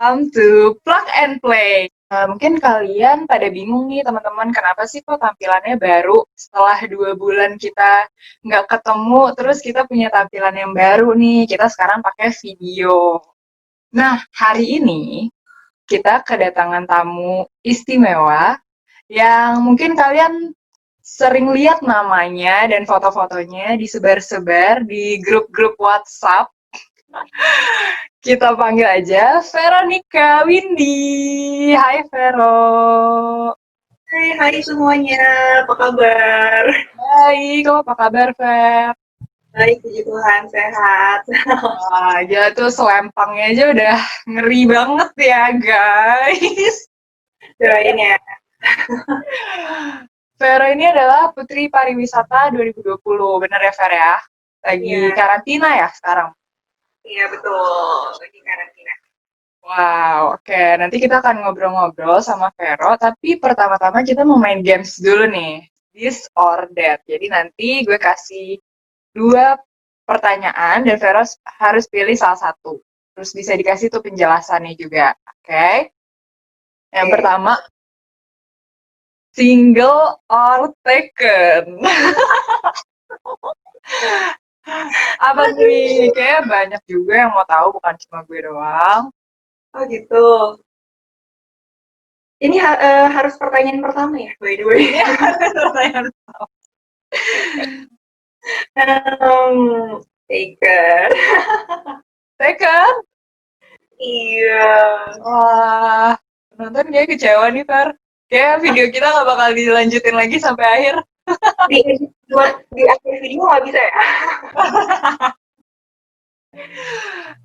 Welcome to Plug and Play. Mungkin kalian pada bingung nih teman-teman, kenapa sih kok tampilannya baru setelah 2 bulan kita nggak ketemu, terus kita punya tampilan yang baru nih, kita sekarang pakai video. Nah, hari ini kita kedatangan tamu istimewa yang mungkin kalian sering lihat namanya dan foto-fotonya disebar-sebar di grup-grup WhatsApp. Kita panggil aja Veronica Windy. Hai Vero. Hai semuanya, apa kabar? Baik, kamu apa kabar Ver? Baik, puji Tuhan, sehat. Wah, dia tuh selempangnya aja udah ngeri banget ya guys. Doain ya. Vero ini adalah Putri Pariwisata 2020, bener ya Ver ya? Lagi Iya, karantina ya sekarang? iya betul, lagi karantina. Wow, oke. Nanti kita akan ngobrol-ngobrol sama Vero, tapi pertama-tama kita mau main games dulu nih. This or that. Jadi nanti gue kasih 2 pertanyaan dan Vero harus pilih salah satu. Terus bisa dikasih tuh penjelasannya juga. Oke? Yang Oke. pertama, single or taken? Apa nih? Kayak banyak juga yang mau tahu, bukan cuma gue doang. Oh gitu. Ini harus pertanyaan pertama ya, by the way. Ini pertanyaan Taker. taken. Iya. Wah, penonton kayak kecewa nih, Far. Kayak video kita nggak bakal dilanjutin lagi sampai akhir. Di, di akhir video nggak bisa ya?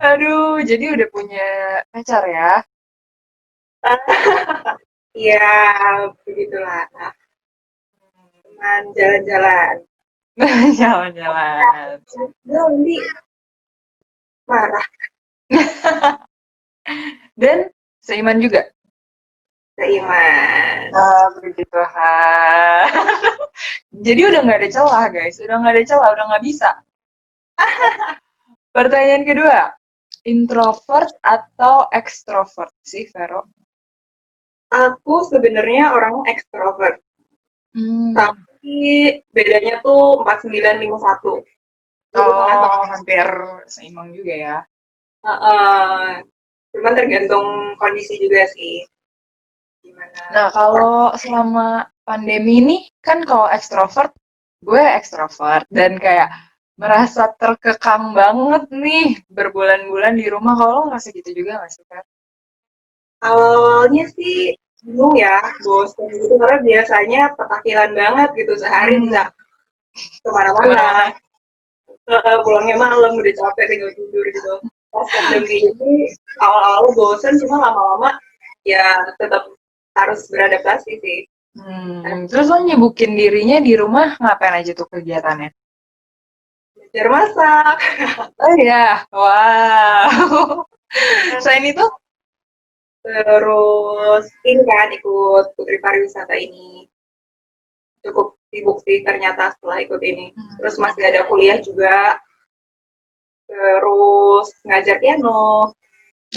Aduh, jadi udah punya pacar ya? Iya, begitulah. Teman jalan-jalan. Jalan-jalan. Nanti marah, Dan seiman juga. seiman. Puji Tuhan. Jadi udah nggak ada celah, guys. Udah nggak ada celah, udah nggak bisa. Pertanyaan kedua, introvert atau extrovert sih, Vero? Aku sebenarnya orang ekstrovert, Hmm. tapi bedanya tuh 4951. Aku di tengah-tengah. Oh, hampir seimbang juga ya. Heeh. Cuman tergantung kondisi juga sih. Gimana? Nah, kalau selama pandemi ini, kan kalau ekstrovert, gue ekstrovert. Dan kayak merasa terkekang banget nih berbulan-bulan di rumah. Kalau lo ngerasa gitu juga nggak sih, Fer? Awalnya sih bingung ya, bosan gitu karena biasanya petakilan banget gitu sehari bisa Hmm, kemana-mana. kemana-mana. Pulangnya malam udah capek tinggal tidur gitu. Pas pandemi ini awal-awal bosan, cuma lama-lama ya tetap harus beradaptasi sih. Terus lo nyibukin dirinya di rumah ngapain aja tuh kegiatannya? Belajar masak, Oh iya, wow. Selain itu, terus ini kan ikut Putri Pariwisata ini. Cukup sibuk sih ternyata setelah ikut ini. Terus masih ada kuliah juga, terus ngajar piano.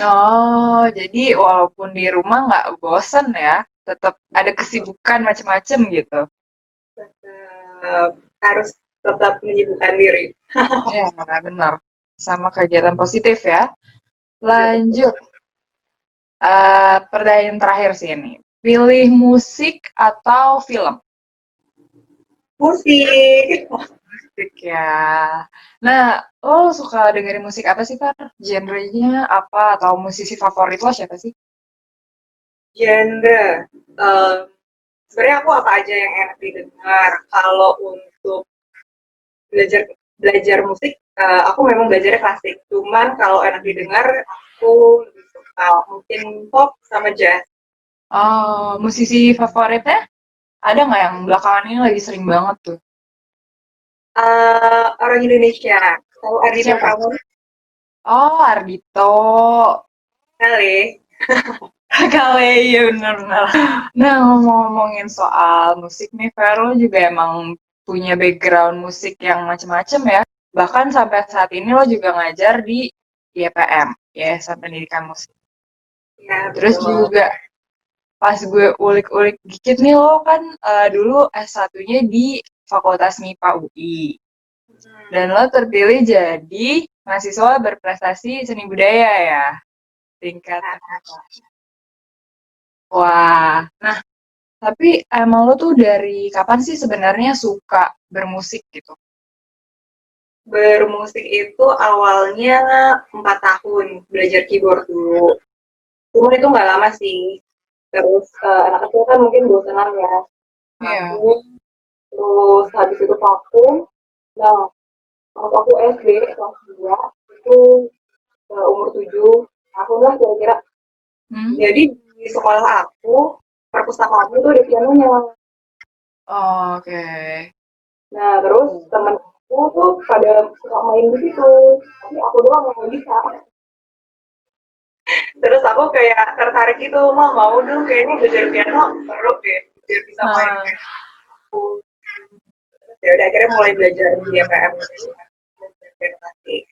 oh, jadi walaupun di rumah nggak bosen ya, tetap ada kesibukan macem-macem gitu. Harus tetap menyibukkan diri. Ya, benar. Sama kegiatan positif ya. Ya betul. Lanjut, pertanyaan terakhir sih ini. Pilih musik atau film? Musik, Musik ya. Nah, lo suka dengerin musik apa sih, Kak? Genrenya apa? Atau musisi favorit lo siapa sih? genre. Eh, Sebenarnya aku apa aja yang enak didengar. Kalau untuk belajar belajar musik, aku memang belajarnya klasik. Cuman kalau enak didengar, aku lebih suka mungkin pop sama jazz. Oh, musisi favoritnya? Ada nggak yang belakangan ini lagi sering banget tuh? Orang Indonesia, tahu Ardhito Siapa? Pramono Oh, Ardito. kali? Kali ya benar-benar. Nah, ngomong-ngomongin soal musik nih, Vero juga emang punya background musik yang macem-macem ya. Bahkan sampai saat ini lo juga ngajar di YPM, Yayasan Pendidikan Musik. Ya, Terus betul. juga pas gue ulik-ulik dikit nih, lo kan dulu S1-nya di Fakultas MIPA UI. Dan Hmm, lo terpilih jadi mahasiswa berprestasi seni budaya ya, tingkat ya. FMK. Wah, nah tapi emang lo tuh dari kapan sih sebenarnya suka bermusik gitu? Bermusik itu awalnya 4 tahun belajar keyboard dulu. Cuma itu nggak lama sih. Terus anak kecil kan mungkin bosanan ya. Iya. Aku terus habis itu vakum. Nah, pas aku SD kelas 2 itu umur 7 tahun lah kira-kira. Hmm? Jadi di sekolah aku perpustakaan itu ada pianonya. Oke. Nah, terus temen-temenku tuh pada suka main di situ. Tapi aku doang yang nggak bisa. Terus aku kayak tertarik gitu, mau dong kayaknya belajar piano seru deh, biar bisa main Ah. kayak aku. Ya udah akhirnya mulai belajar di YPM gitu kan. Belajar piano klasik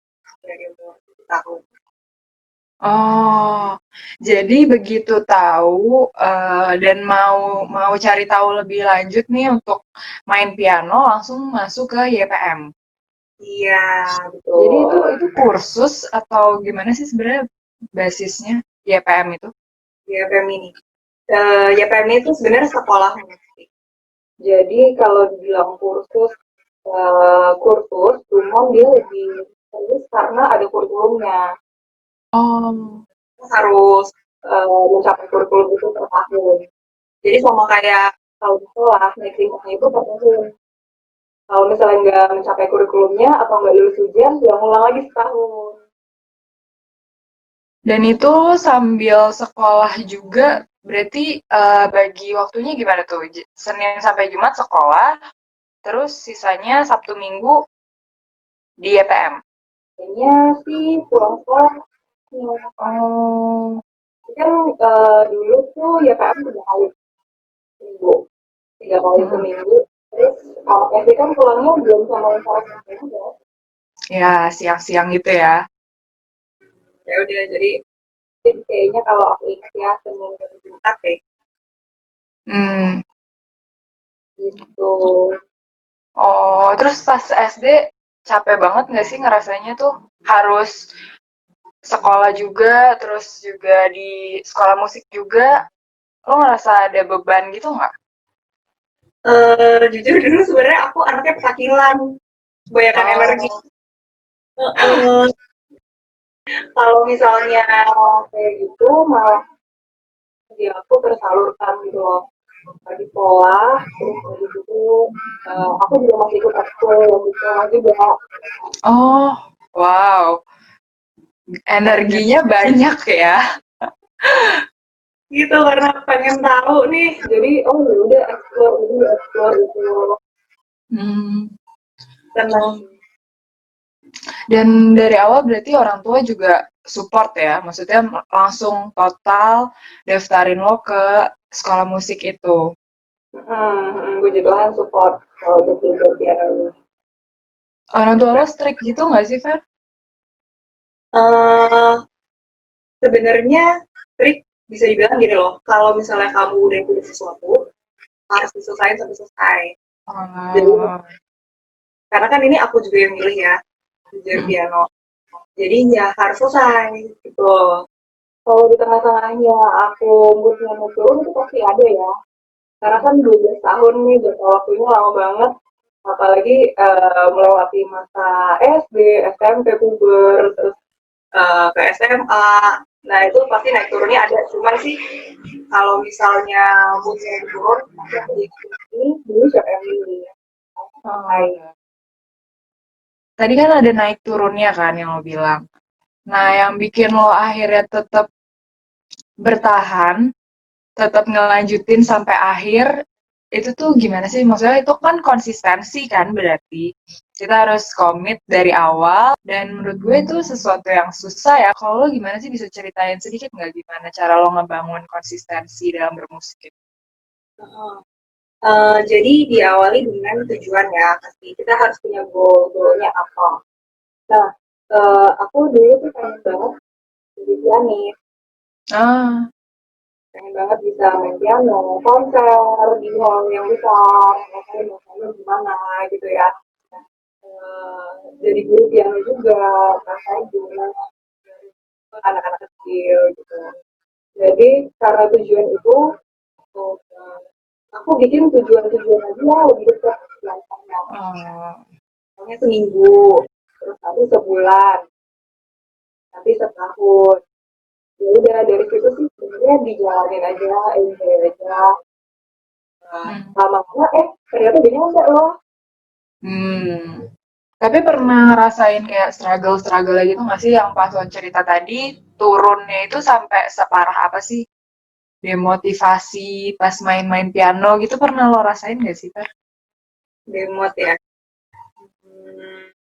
dari umur 7 tahun. Oh, jadi begitu tahu dan mau mau cari tahu lebih lanjut nih untuk main piano langsung masuk ke YPM. Iya, Jadi betul. itu kursus atau gimana sih sebenarnya basisnya YPM itu? Di YPM ini. YPM itu sebenarnya sekolah musik. Jadi kalau dibilang kursus, kursus, cuma dia lebih serius karena ada kurikulumnya. Oh, Harus mencapai kurikulum itu per tahun. Jadi sama kayak kalau di sekolah, naik tingkatnya itu per tahun. Kalau misalnya nggak mencapai kurikulumnya atau nggak lulus ujian, ya ngulang lagi setahun. dan itu sambil sekolah juga berarti bagi waktunya gimana tuh? Senin sampai Jumat sekolah, terus sisanya Sabtu Minggu di YPM. Kayaknya sih pulang sekolah. Oh. Kan dulu tuh ya PM 3 kali seminggu, 3 kali Mm-mm. seminggu. Terus kalau SD kan pulangnya belum sama sore ya. Ya, siang-siang gitu ya. Ya udah jadi kayaknya kalau aku ingat ya Senin ke Jumat deh Hmm. gitu. Oh, terus pas SD capek banget nggak sih ngerasanya tuh harus sekolah juga, terus juga di sekolah musik juga, lo ngerasa ada beban gitu nggak? Jujur dulu sebenarnya aku anaknya petakilan, kebanyakan energi. Oh, Uh, kalau misalnya kayak gitu malah dia aku tersalurkan gitu loh. Lagi sekolah, terus lagi gitu, aku juga masih ikut ekskul di sekolah juga. oh, wow, Energinya energinya banyak ya. gitu karena pengen tahu nih. Jadi oh ya udah eksplor ini eksplor itu Hmm. tenang Oh. sih. Dan dari awal berarti orang tua juga support ya, maksudnya langsung total daftarin lo ke sekolah musik itu. Gue juga kan support kalau untuk belajar piano. Orang tua lo strict gitu nggak sih, Fer? Eh sebenarnya trik bisa dibilang gini loh, kalau misalnya kamu udah punya sesuatu harus diselesaikan sampai selesai. Jadi Oh. karena kan ini aku juga yang milih ya belajar Mm. piano. Jadi ya harus selesai gitu. Kalau di tengah-tengahnya aku moodnya mau turun itu pasti ada ya. Karena kan 12 tahun nih jangka waktunya lama banget. Apalagi melewati masa SD, SMP, puber, terus ke SMA. Nah itu pasti naik turunnya ada. Cuman sih kalau misalnya moodnya turun, pasti aku ini dulu siapa yang ini. Oh, tadi kan ada naik turunnya kan yang lo bilang. Nah, yang bikin lo akhirnya tetap bertahan, tetap ngelanjutin sampai akhir, itu tuh gimana sih? Maksudnya itu kan konsistensi kan berarti. Kita harus komit dari awal, dan menurut gue itu sesuatu yang susah ya. Kalau lo gimana sih bisa ceritain sedikit nggak gimana cara lo ngebangun konsistensi dalam bermusik itu? Jadi diawali dengan tujuan ya, pasti kita harus punya goalnya apa. Nah, aku dulu tuh pengen banget jadi pianis. Ah, Pengen banget bisa main piano, konser di hall yang besar, ngerasain rasanya gimana gitu ya. Jadi guru piano juga, ngerasain gimana anak-anak kecil gitu. Jadi karena tujuan itu, aku bikin tujuan-tujuan aja lebih dekat biasanya. oh. Misalnya seminggu, terus nanti sebulan, nanti setahun. Ya udah dari situ sih sebenarnya dijalanin aja, enjoy aja. Nah, Hmm. lama-lama ternyata dia nyampe loh. Hmm. Tapi pernah ngerasain kayak struggle-struggle gitu nggak sih yang pas lo cerita tadi turunnya itu sampai separah apa sih? Demotivasi pas main-main piano gitu pernah lo rasain nggak sih, Fer? Demot ya. Hmm,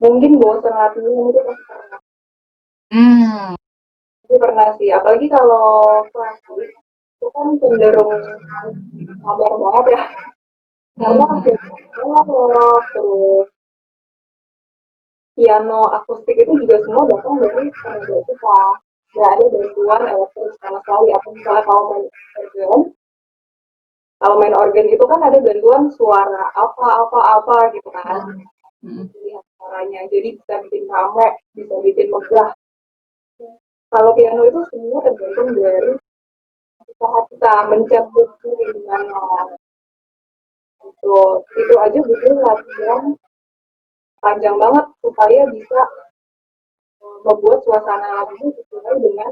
mungkin bosan latihan itu pasti pernah. Hmm. Itu pernah sih. Apalagi kalau klasik itu kan cenderung sabar banget ya. Karena Hmm. analog, terus piano akustik itu juga semua datang dari tenaga kita. Nggak ada bantuan elektrik sama sekali. Apa misalnya kalau main organ itu kan ada bantuan suara apa gitu kan. Hmm. Hmm. Lihat suaranya. Jadi bisa bikin rame, bisa bikin megah. Kalau piano itu semua tergantung dari usaha kita mencet gimana. Itu aja butuh latihan panjang banget supaya bisa membuat suasana lagunya sesuai dengan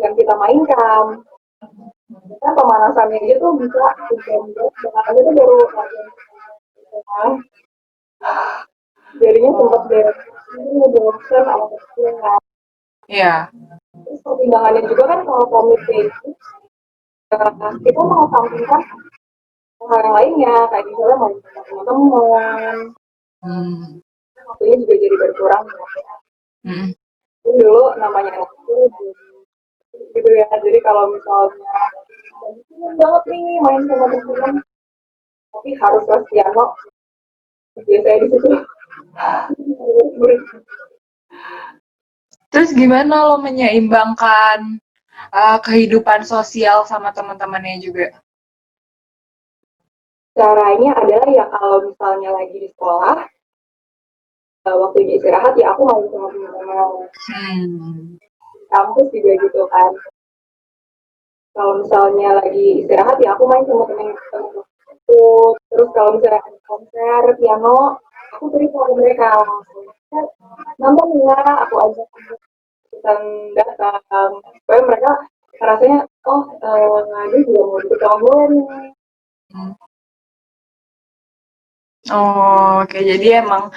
yang kita mainkan. Kan pemanasannya aja tuh bisa jam-jam, bahkan itu baru latihan pertama. Jadinya sempat Oh, dari ini bosen sama kecil. iya. Terus pertimbangannya juga kan kalau komit kayak gitu, kita mau tampilkan hal yang lainnya, kayak misalnya mau sama teman-teman, Hmm. waktunya juga jadi berkurang. Hmm. Ini dulu namanya anak kecil gitu ya, jadi kalau misalnya pengen banget nih main sama teman, tapi harus les piano, biasanya di situ. Terus gimana lo menyeimbangkan kehidupan sosial sama teman-temannya juga? Caranya adalah ya kalau misalnya lagi di sekolah, waktunya istirahat ya aku main sama teman-teman. Hmm. Kampus juga gitu kan. Kalau misalnya lagi istirahat ya aku main sama teman-teman aku. Terus kalau misalnya ada konser piano, aku cerita ke mereka. Nonton ya, aku ajak ikutan datang. Supaya mereka rasanya, oh dia juga mau ikut sama gue nih. Hmm. Oh, oke. Jadi emang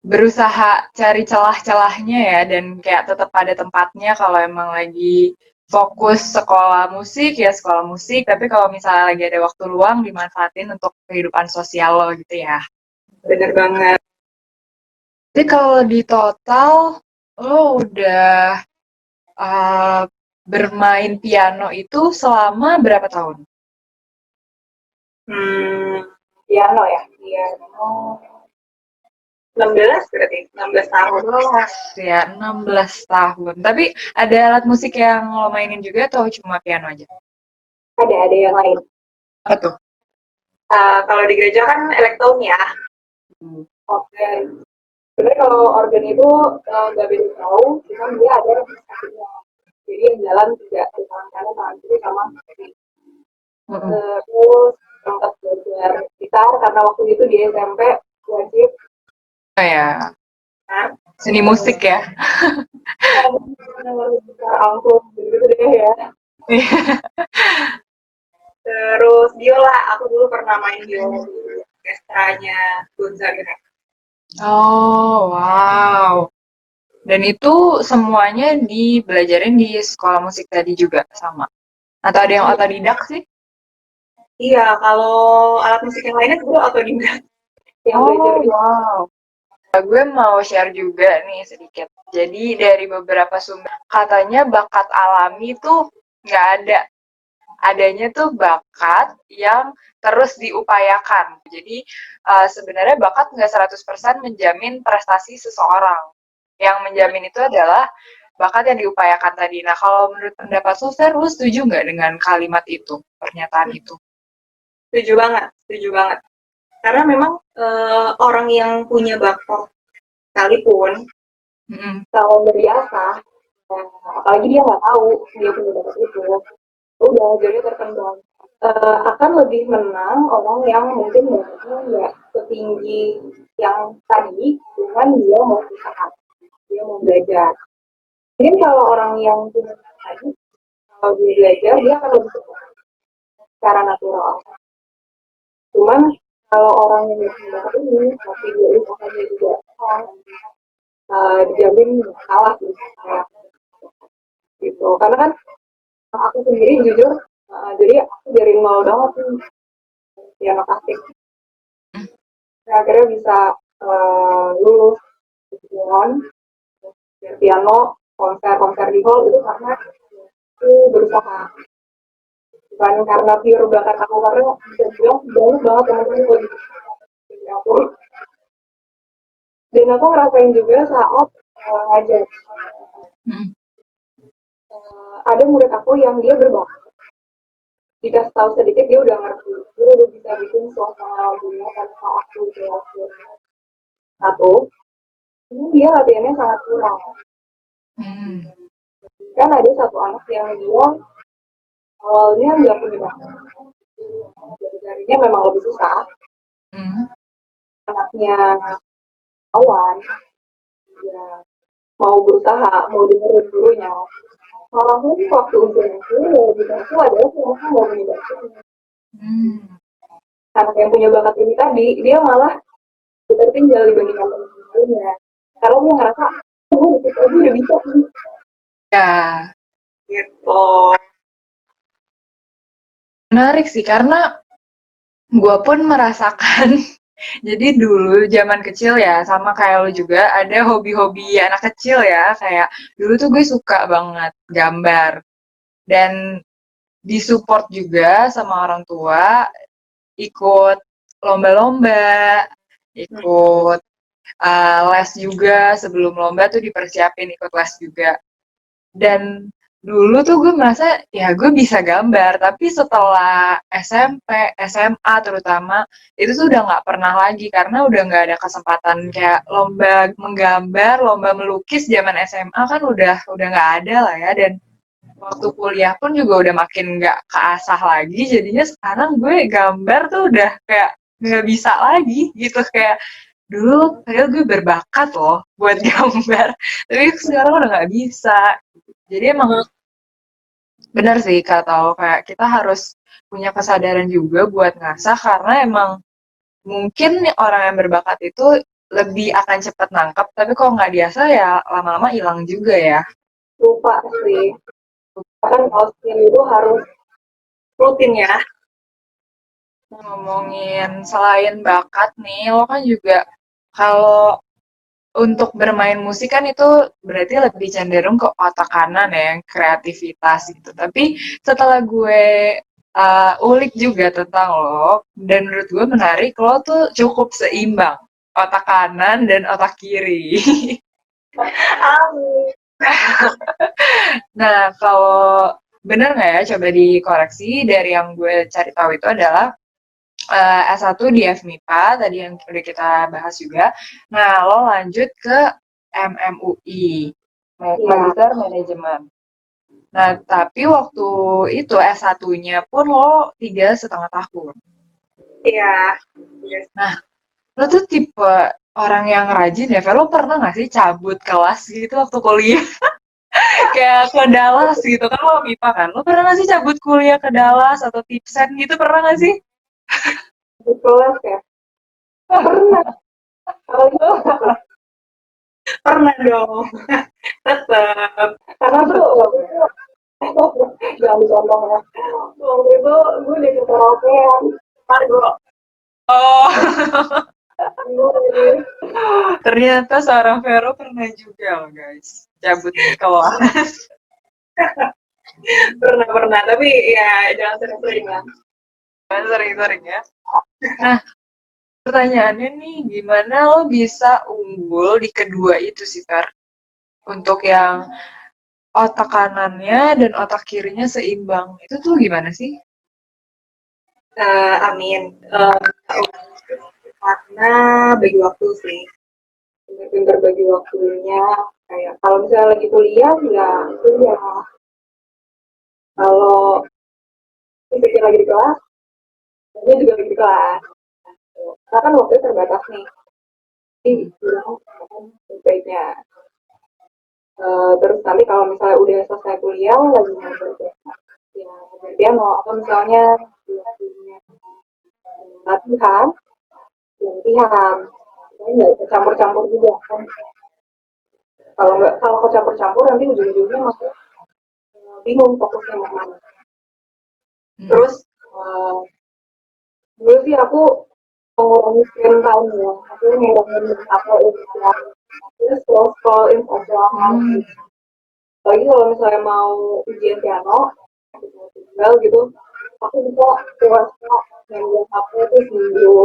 berusaha cari celah-celahnya ya dan kayak tetap pada tempatnya kalau emang lagi fokus sekolah musik ya sekolah musik, tapi kalau misalnya lagi ada waktu luang dimanfaatin untuk kehidupan sosial lo gitu ya. Bener banget. Jadi kalau di total lo udah uh, bermain piano itu selama berapa tahun? Piano ya, piano 16 berarti, 16 tahun. 16 ya, 16 tahun. Tapi ada alat musik yang lo mainin juga atau cuma piano aja? Ada yang lain. Apa tuh? Kalau di gereja kan elektron ya. Hmm. Oke. Sebenarnya kalau organ itu nggak beda jauh, cuma dia ada registrasinya. Jadi yang jalan tidak di tangan kanan, tangan kiri sama kiri. Mm-mm. Terus sempat belajar gitar karena waktu itu di SMP wajib Oh ya, kan. seni musik ya. Gitar angklung gitu deh ya. Terus biola, aku dulu pernah main biola di orkestranya Gonzaga. Oh, wow. Dan itu semuanya dibelajarin di sekolah musik tadi juga sama. Atau ada yang Iya, otodidak sih? iya, kalau alat musik yang lainnya sebenarnya otodidak yang belajar Oh, itu. wow. Gue mau share juga nih sedikit. Jadi dari beberapa sumber katanya bakat alami tuh nggak ada. Adanya tuh bakat yang terus diupayakan. Jadi sebenarnya bakat nggak 100% menjamin prestasi seseorang. Yang menjamin itu adalah bakat yang diupayakan tadi. Nah, kalau menurut pendapat lu, Fer, lu setuju nggak dengan kalimat itu, pernyataan itu? Setuju banget, setuju banget. Karena memang orang yang punya bakat sekalipun Mm-mm. kalau nggak diasah, apalagi dia nggak tahu dia punya bakat itu, udah jadi terkendala. Akan lebih menang orang yang mungkin bakatnya nggak setinggi yang tadi, cuman dia mau usaha, dia mau belajar. Mungkin kalau orang yang punya bakat tadi, kalau dia belajar, dia akan lebih cepat secara natural. Cuman kalau orang yang nggak punya bakat ini, tapi dia usahanya juga dijamin kalah sih kayak gitu. Karena kan aku sendiri jujur, jadi aku dari nol banget nih piano klasik. Saya akhirnya bisa lulus dengan piano konser-konser di hall itu karena aku berusaha, bukan karena pure bakat aku, karena bisa bilang banyak banget teman-teman di aku. Dan aku ngerasain juga saat ngajar, Mm. ada murid aku yang dia berbakat, dikasih tahu sedikit dia udah ngerti, dia udah bisa bikin suasana lagunya tanpa aku jelasin satu. Ini dia latihannya sangat kurang. Mm. Kan ada satu anak yang dia awalnya nggak punya bakat, belajarnya memang lebih susah. Mm. Anaknya awan, dia mau berusaha, mau dengerin gurunya. Malah waktu ujian itu ya lebih aku adalah mereka mau punya bakat. Mm. Anak yang punya bakat ini tadi, dia malah tertinggal dibandingkan teman-temannya. Karena dia ngerasa, oh, dikit aja udah bisa. Ya, Gitu. menarik sih karena gue pun merasakan. Jadi dulu zaman kecil ya, sama kayak lo juga ada hobi-hobi anak kecil ya. Kayak dulu tuh gue suka banget gambar dan disupport juga sama orang tua, ikut lomba-lomba, ikut les juga sebelum lomba tuh dipersiapin ikut les juga. Dan dulu tuh gue merasa ya gue bisa gambar, tapi setelah SMP, SMA terutama itu tuh udah nggak pernah lagi karena udah nggak ada kesempatan kayak lomba menggambar, lomba melukis zaman SMA kan udah nggak ada lah ya. Dan waktu kuliah pun juga udah makin nggak keasah lagi, jadinya sekarang gue gambar tuh udah kayak nggak bisa lagi gitu. Kayak dulu padahal gue berbakat loh buat gambar, tapi sekarang udah nggak bisa. Jadi emang benar sih kata lo, kayak kita harus punya kesadaran juga buat ngasah karena emang mungkin orang yang berbakat itu lebih akan cepat nangkep, tapi kalau nggak diasah ya lama-lama hilang juga ya. Lupa sih. Kan kalau skill itu harus rutin ya. Ngomongin selain bakat nih, lo kan juga kalau untuk bermain musik kan itu berarti lebih cenderung ke otak kanan ya, yang kreativitas gitu. Tapi setelah gue ulik juga tentang lo, dan menurut gue menarik, lo tuh cukup seimbang. Otak kanan dan otak kiri. Amin. Nah, kalau bener nggak ya, coba dikoreksi, dari yang gue cari tahu itu adalah S1 di FMIPA, tadi yang udah kita bahas juga. Nah, lo lanjut ke MMUI, Magister Manajemen. Nah, tapi waktu itu S1-nya pun lo 3,5 tahun. Iya. Yes. Nah, lo tuh tipe orang yang rajin ya, Fel? Lo pernah nggak sih cabut kelas gitu waktu kuliah? Kayak ke Dallas gitu, kan lo MIPA kan? Lo pernah nggak sih cabut kuliah ke Dallas atau tipsen gitu, pernah nggak sih? Di kelas ya. Pernah. Kalau itu pernah dong. Tetap. Karena tuh waktu itu jangan dicontoh ya. Waktu itu gue di karaokean. Margo. Oh, Gue ternyata seorang Vero pernah juga loh guys, cabut kelas. pernah. Tapi ya jangan sering-sering lah. Sering-sering ya. Nah, pertanyaannya nih, gimana lo bisa unggul di kedua itu sih, Fer? Untuk yang otak kanannya dan otak kirinya seimbang. Itu tuh gimana sih? Amin. Karena bagi waktu sih, pinter-pinter bagi waktunya. Kayak kalau misalnya lagi kuliah, ya kuliah. Kalau fisiknya lagi di kelas, dia juga lagi di kelas. Karena kan waktunya terbatas nih. Jadi, baiknya. Terus nanti kalau misalnya udah selesai kuliah, lagi ngajar ya piano atau misalnya latihan, latihan. Nggak campur-campur juga kan. Kalau kau campur-campur nanti ujung-ujungnya masuk bingung fokusnya mau mana. Hmm. Terus dulu sih aku mengurangi screen time ya, aku ngurangin apa Instagram, terus scroll Instagram. Hmm. Lagi kalau misalnya mau ujian piano, tinggal gitu, aku bisa puasa yang buat HP itu seminggu.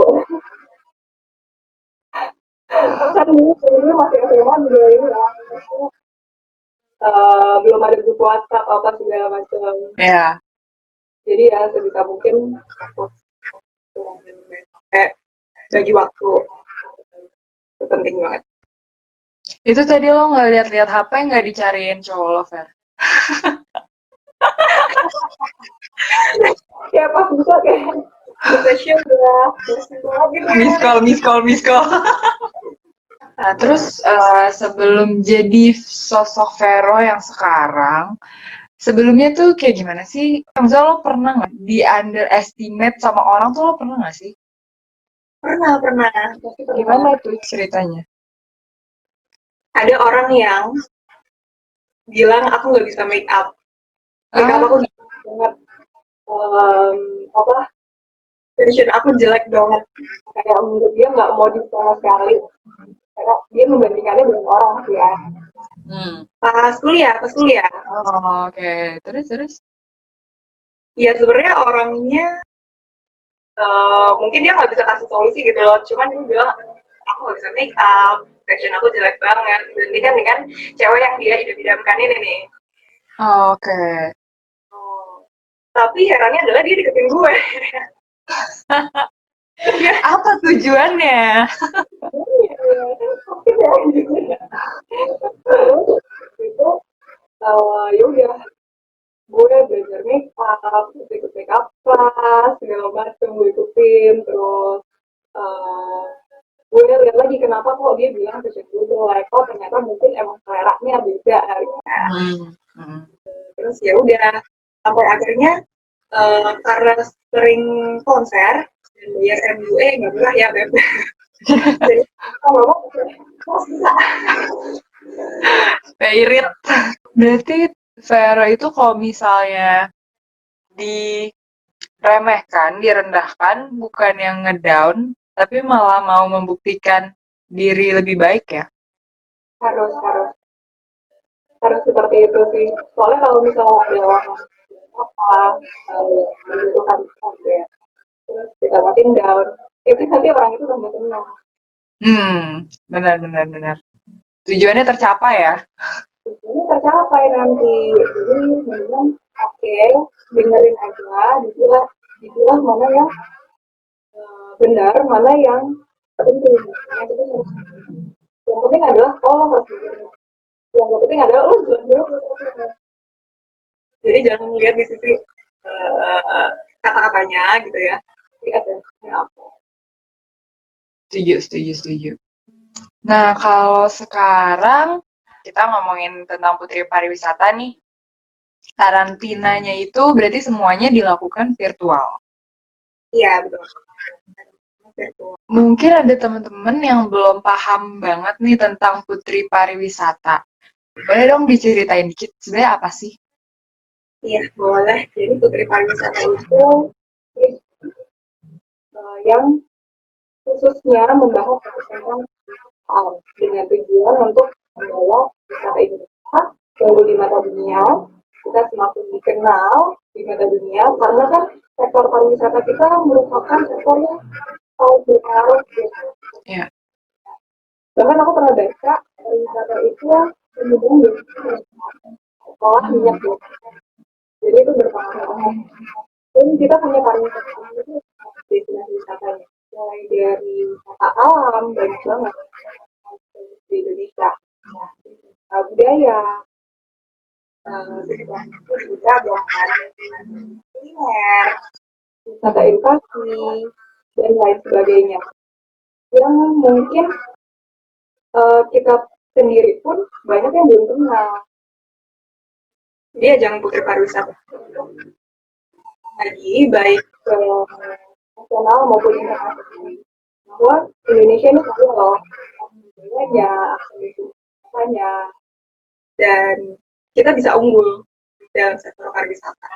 Kan dulu sebelumnya masih SMA juga ini ya, belum ada grup WhatsApp apa segala macam. Ya, Jadi ya sebisa mungkin aku kayak bagi waktu itu penting banget. itu tadi lo nggak lihat-lihat HP, nggak dicariin cowok lo, Fer? Ya pas bisa kayak depression udah gitu ya. Miss call, miss call, miss call. Nah, terus sebelum jadi sosok Vero yang sekarang, sebelumnya tuh kayak gimana sih? Misalnya lo pernah nggak di underestimate sama orang tuh lo pernah nggak sih? Pernah pasti pernah. Gimana tuh ceritanya? Ada orang yang bilang aku nggak bisa make up Ah, aku gitu banget. Em, apa fashion aku jelek banget, kayak menurut dia nggak mau sama sekali, karena dia membandingkannya dengan orang sih ya. hmm. Pas kuliah Oh, oke. Terus, terus? ya sebenarnya orangnya mungkin dia nggak bisa kasih solusi gitu loh, cuman dia bilang aku nggak bisa make up, fashion aku jelek banget, dibandingkan dengan cewek yang dia idam-idamkan ini nih. Oh, oke. Oh. Tapi herannya adalah dia deketin gue. Dia Apa tujuannya? sakit ya gitu. Terus itu ya udah gue belajar makeup, ikut makeup class segala macam gue ikutin. Terus uh, gue lihat lagi kenapa kok dia bilang fashion gue jelek, oh ternyata mungkin emang seleranya beda ya. Hmm. Hmm. Terus ya udah sampai akhirnya karena sering konser dan bayar MUA nggak murah ya beb. Jadi kalau mau bisa. Irit. Berarti Vero itu kalau misalnya diremehkan, direndahkan, bukan yang ngedown, tapi malah mau membuktikan diri lebih baik ya? harus harus harus seperti itu sih, soalnya kalau misalnya ada orang apa membutuhkan sampai terus kita makin down, itu nanti orang itu tambah tenang. Benar, benar, benar. Tujuannya tercapai ya? Ini tercapai nanti, jadi mendingan oke, dengerin aja, dipilah dipilah mana yang benar, mana yang penting. Yang penting adalah oh harus dengerin, yang penting adalah lu jelas dulu. Jadi jangan melihat di sisi kata-katanya gitu ya. Lihat ya apa. Setuju, setuju, setuju. Nah, kalau sekarang kita ngomongin tentang Putri Pariwisata nih, karantinanya itu berarti semuanya dilakukan virtual. Iya betul. Betul. Mungkin ada teman-teman yang belum paham banget nih tentang Putri Pariwisata. Boleh dong diceritain dikit, sebenarnya apa sih? Iya boleh. Jadi Putri Pariwisata itu yang khususnya membahas tentang dengan tujuan untuk membawa wisata Indonesia tumbuh di mata dunia, kita semakin dikenal di mata dunia karena kan sektor pariwisata kita merupakan sektor yang paling berpengaruh. Ya. Bahkan aku pernah baca pariwisata itu menyumbang sekolah minyak bumi. Jadi itu berpengaruh banget. Dan kita punya pariwisata itu destinasi wisatanya. Mulai dari wisata alam banyak banget di Indonesia. Budaya, terus juga bahkan kuliner, wisata edukasi, dan lain sebagainya. Yang mungkin kita sendiri pun banyak yang belum kenal. Dia jangan putri pariwisata lagi baik nasional maupun internasional. Bahwa Indonesia ini kaya loh, banyak, banyak, dan kita bisa unggul dalam sektor pariwisata.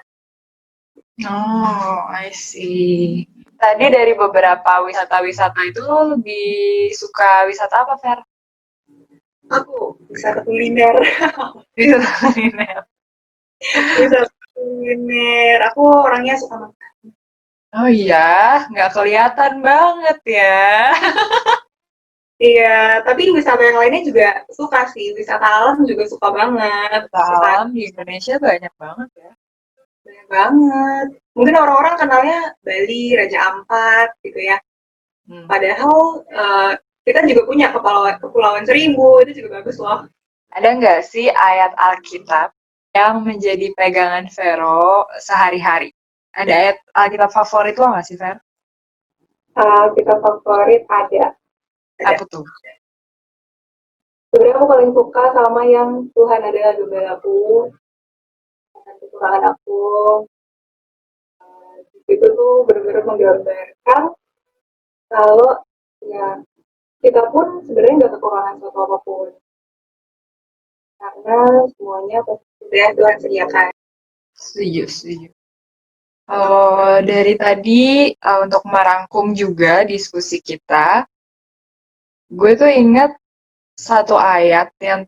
Oh, I see. Tadi dari beberapa wisata-wisata itu lo lebih suka wisata apa, Fer? Aku wisata kuliner, Wisata kuliner. wisata kuliner. Aku orangnya suka makan. Oh iya, nggak kelihatan banget ya. Iya, tapi wisata yang lainnya juga suka sih. Wisata alam juga suka banget. Suka Alam di Indonesia banyak banget ya. banyak banget. Mungkin orang-orang kenalnya Bali, Raja Ampat gitu ya. Hmm. Padahal kita juga punya Kepulauan Seribu, itu juga bagus loh. Ada nggak sih ayat Alkitab yang menjadi pegangan Vero sehari-hari? Ada ayat Alkitab favorit lo nggak sih, Fer? Kita favorit ada. Apa tuh? Sebenarnya aku paling suka sama yang Tuhan adalah gembalaku, akan kekurangan aku. Itu tuh benar-benar menggambarkan kalau ya kita pun sebenarnya nggak kekurangan suatu apapun karena semuanya pasti sudah Tuhan sediakan. Setuju, setuju. Oh, dari tadi untuk merangkum juga diskusi kita, gue tuh ingat satu ayat yang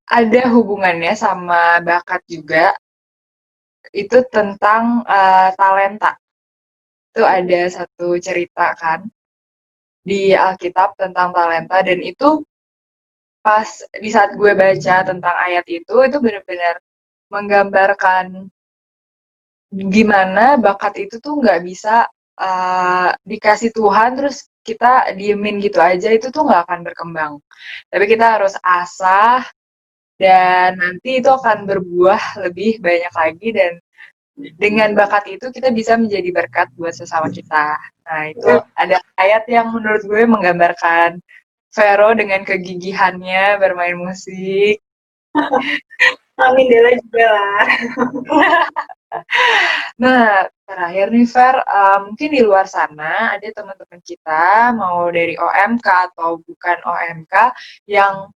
ada hubungannya sama bakat juga, itu tentang talenta. Itu ada satu cerita kan di Alkitab tentang talenta dan itu pas di saat gue baca tentang ayat itu benar-benar menggambarkan gimana bakat itu tuh nggak bisa dikasih Tuhan terus kita diemin gitu aja itu tuh nggak akan berkembang. Tapi kita harus asah dan nanti itu akan berbuah lebih banyak lagi dan dengan bakat itu kita bisa menjadi berkat buat sesama kita. Nah itu ada ayat yang menurut gue menggambarkan Vero dengan kegigihannya bermain musik. Amin Dela juga lah. Nah, terakhir nih Fer, mungkin di luar sana ada teman-teman kita, mau dari OMK atau bukan OMK, yang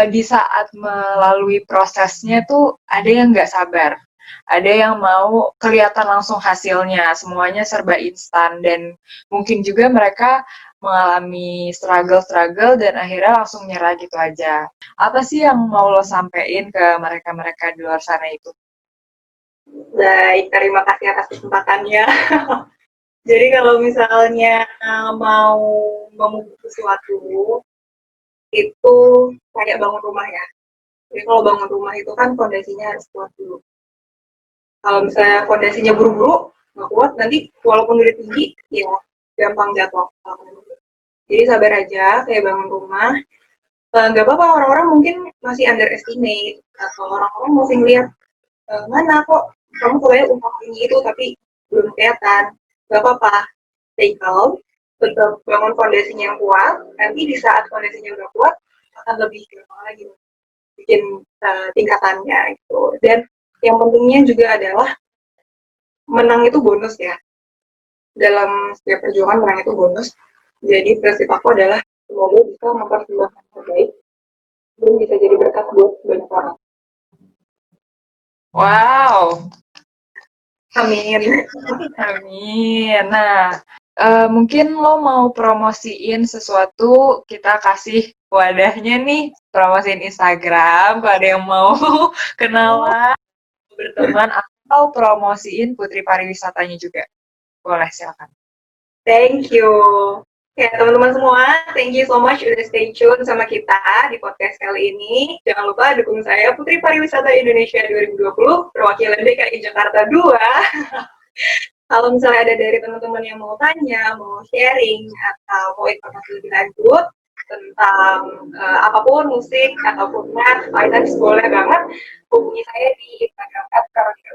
di saat melalui prosesnya tuh ada yang nggak sabar. Ada yang mau kelihatan langsung hasilnya, semuanya serba instan, dan mungkin juga mereka mengalami struggle-struggle dan akhirnya langsung nyerah gitu aja. Apa sih yang mau lo sampein ke mereka-mereka di luar sana itu? Baik, terima kasih atas kesempatannya. Jadi kalau misalnya mau memupuk sesuatu itu kayak bangun rumah ya. Jadi kalau bangun rumah itu kan fondasinya harus kuat dulu. Kalau misalnya fondasinya buru-buru nggak kuat, nanti walaupun udah tinggi ya gampang jatuh. Jadi sabar aja kayak bangun rumah. Nggak apa-apa, orang-orang mungkin masih underestimate atau orang-orang masih lihat mana kok kamu kayak umpah ini itu tapi belum kelihatan. Nggak apa-apa, stay calm, tetap bangun fondasinya yang kuat. Nanti di saat fondasinya udah kuat akan lebih gampang lagi bikin tingkatannya gitu. Dan yang pentingnya juga adalah menang itu bonus ya. Dalam setiap perjuangan menang itu bonus. Jadi prinsip aku adalah semoga bisa mempersembahkan yang terbaik dan bisa jadi berkat buat banyak orang. Wow, Amin. amin. Nah, mungkin lo mau promosiin sesuatu, kita kasih wadahnya nih, promosiin Instagram, kalau ada yang mau kenalan, berteman, atau promosiin Putri Pariwisatanya juga. Boleh, silakan. Thank you. Ya, teman-teman semua, thank you so much udah stay tune sama kita di podcast kali ini. Jangan lupa dukung saya Putri Pariwisata Indonesia 2020, perwakilan DKI Jakarta 2. Kalau misalnya ada dari teman-teman yang mau tanya, mau sharing, atau mau informasi lebih lanjut tentang apapun musik ataupun math, finance, boleh banget hubungi saya di Instagram @karolina.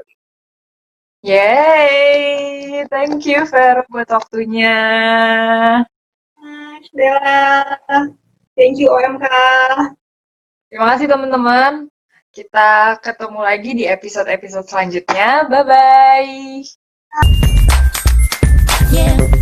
Yeay, thank you Fer buat waktunya. Dela, thank you OMK. Terima kasih teman-teman. Kita ketemu lagi di episode-episode selanjutnya. Bye-bye. Yeah.